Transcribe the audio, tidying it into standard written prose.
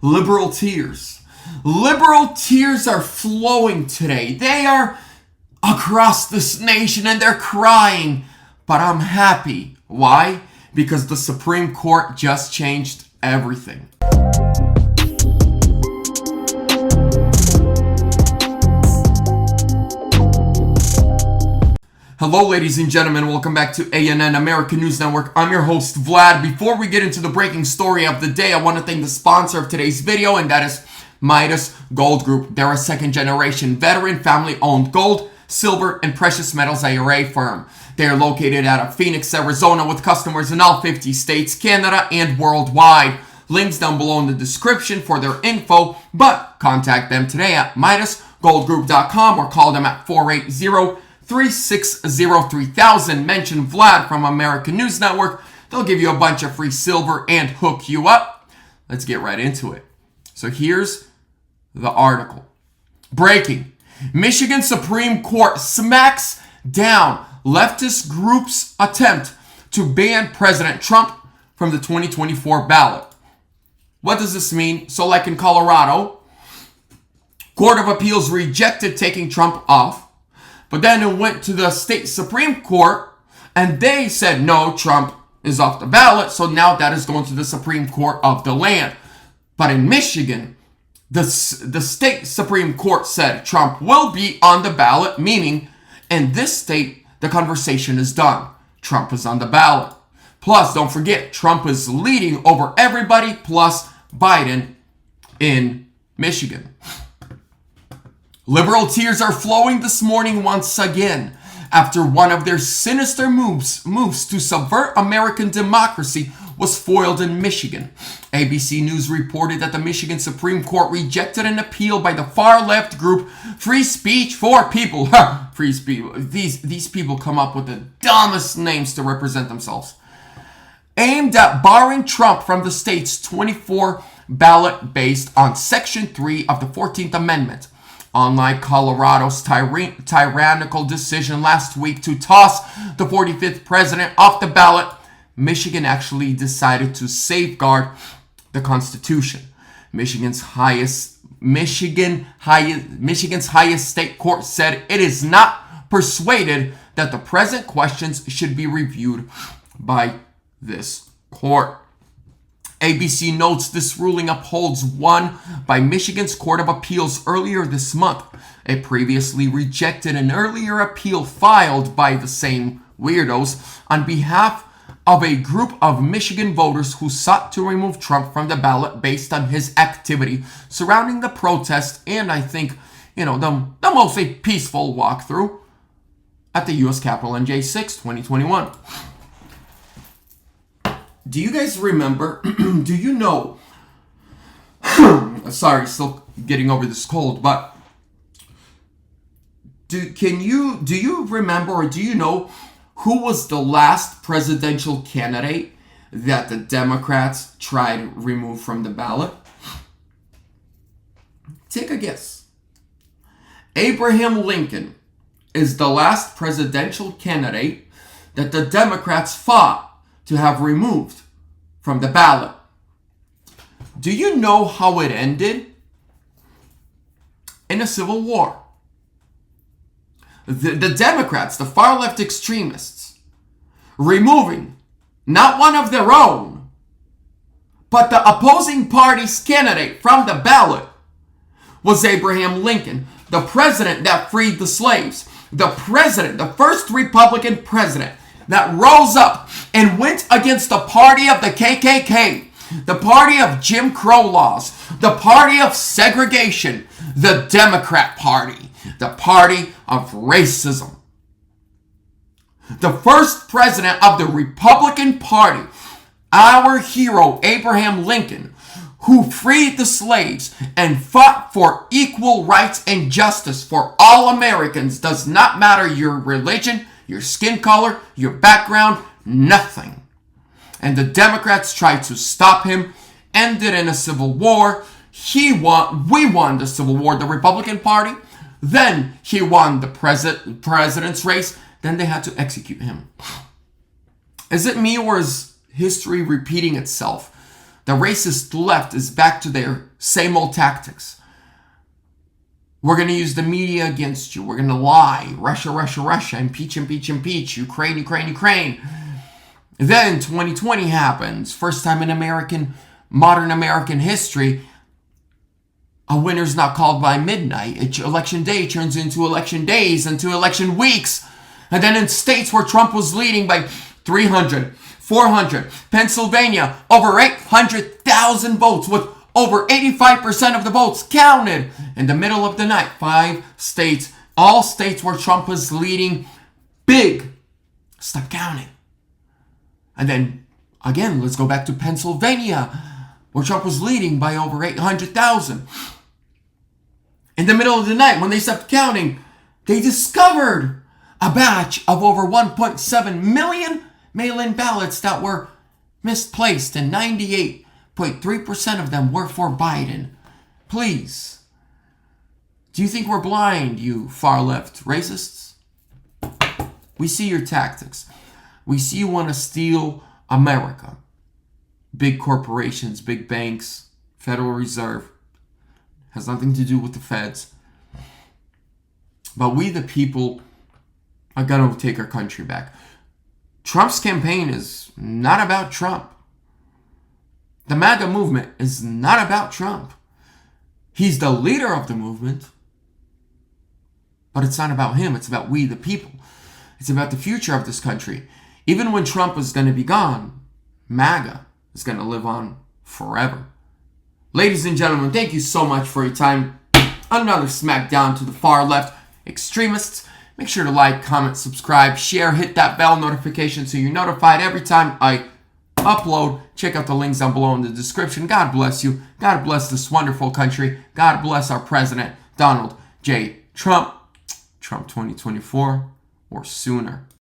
liberal tears. Liberal tears are flowing today. They are across this nation and they're crying. But I'm happy. Why? Because the Supreme Court just changed everything. Hello ladies and gentlemen, welcome back to ANN American News Network. I'm your host Vlad. Before we get into the breaking story of the day, I want to thank the sponsor of today's video, and that is Midas Gold Group. They're a second generation veteran family owned gold, silver, and precious metals IRA firm. They are located out of Phoenix, Arizona, with customers in all 50 states, Canada, and worldwide. Links down below in the description for their info, but contact them today at MidasGoldGroup.com or call them at 480-360-3000. Mention Vlad from American News Network. They'll give you a bunch of free silver and hook you up. Let's get right into it. So here's the article. Breaking. Michigan Supreme Court smacks down leftist group's attempt to ban President Trump from the 2024 ballot. What does this mean? So like in Colorado, Court of Appeals rejected taking Trump off. But then it went to the state Supreme Court, and they said, no, Trump is off the ballot, so now that is going to the Supreme Court of the land. But in Michigan, the state Supreme Court said Trump will be on the ballot, meaning in this state, the conversation is done. Trump is on the ballot. Plus, don't forget, Trump is leading over everybody, plus Biden in Michigan. Liberal tears are flowing this morning once again after one of their sinister moves to subvert American democracy was foiled in Michigan. ABC News reported that the Michigan Supreme Court rejected an appeal by the far-left group Free Speech for People. Free Speech. These people come up with the dumbest names to represent themselves. Aimed at barring Trump from the state's 24 ballot based on Section 3 of the 14th Amendment. Unlike Colorado's tyrannical decision last week to toss the 45th president off the ballot, Michigan actually decided to safeguard the Constitution. Michigan's highest state court said it is not persuaded that the present questions should be reviewed by this court. ABC notes this ruling upholds one by Michigan's Court of Appeals earlier this month. It previously rejected an earlier appeal filed by the same weirdos on behalf of a group of Michigan voters who sought to remove Trump from the ballot based on his activity surrounding the protest and, I think, the mostly peaceful walkthrough at the U.S. Capitol on J6, 2021. Do you guys remember, do you know, sorry, still getting over this cold, but do you remember or do you know who was the last presidential candidate that the Democrats tried to remove from the ballot? Take a guess. Abraham Lincoln is the last presidential candidate that the Democrats fought to have removed from the ballot. Do you know how it ended? In a civil war. The Democrats, the far left extremists, removing not one of their own, but the opposing party's candidate from the ballot was Abraham Lincoln, the president that freed the slaves, the first Republican president that rose up and went against the party of the KKK, the party of Jim Crow laws, the party of segregation, the Democrat Party, the party of racism. The first president of the Republican Party, our hero Abraham Lincoln, who freed the slaves and fought for equal rights and justice for all Americans, does not matter your religion, your skin color, your background, nothing. And the Democrats tried to stop him, ended in a civil war. We won the Civil War, the Republican Party. Then he won the president's race. Then they had to execute him. Is it me or is history repeating itself? The racist left is back to their Same old tactics. We're going to use the media against you. We're going to lie. Russia, Russia, Russia. Impeach, impeach, impeach. Ukraine, Ukraine, Ukraine. Then 2020 happens. First time in modern American history, a winner's not called by midnight. Election day turns into election days, into election weeks. And then in states where Trump was leading by 300, 400, Pennsylvania, over 800,000 votes with over 85% of the votes counted. In the middle of the night, 5 states, all states where Trump was leading big, stop counting. And then, again, let's go back to Pennsylvania, where Trump was leading by over 800,000. In the middle of the night, when they stopped counting, they discovered a batch of over 1.7 million mail-in ballots that were misplaced, and 98.3% of them were for Biden. Please, do you think we're blind, you far-left racists? We see your tactics. We see you want to steal America. Big corporations, big banks, Federal Reserve. Has nothing to do with the feds. But we, the people, are going to take our country back. Trump's campaign is not about Trump. The MAGA movement is not about Trump. He's the leader of the movement. But it's not about him. It's about we, the people. It's about the future of this country. Even when Trump is going to be gone, MAGA is going to live on forever. Ladies and gentlemen, thank you so much for your time. Another smackdown to the far left extremists. Make sure to like, comment, subscribe, share, hit that bell notification so you're notified every time I upload. Check out the links down below in the description. God bless you. God bless this wonderful country. God bless our president, Donald J. Trump. Trump 2024 or sooner.